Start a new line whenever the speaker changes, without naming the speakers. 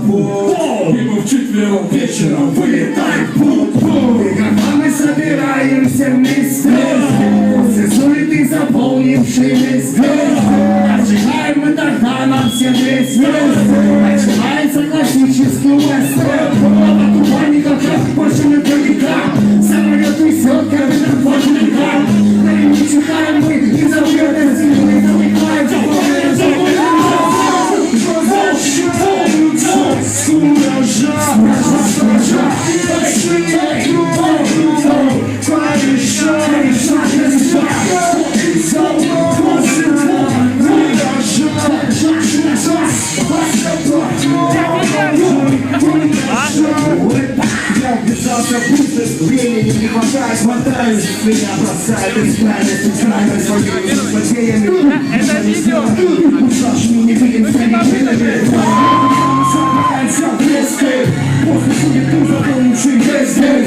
путь. И мы вчетвером вечером вылетаем в путь.
И когда мы собираемся вместе, после суеты заполнившей весь мир, отжигаем мы тогда нам все вместе. Начинается классический вестерн. А труба никаких больше не проникаем. Самолет несет, как это плотника. Но и не читаем мы, и заведем силы, и замыкаем, времени не хватает, мотаюсь, меня бросает из крайности в крайность своими злодеями.
Это видео!
Ушаш мне не видим стремительными. Собирается блеск, после суеты заполнивший весь день.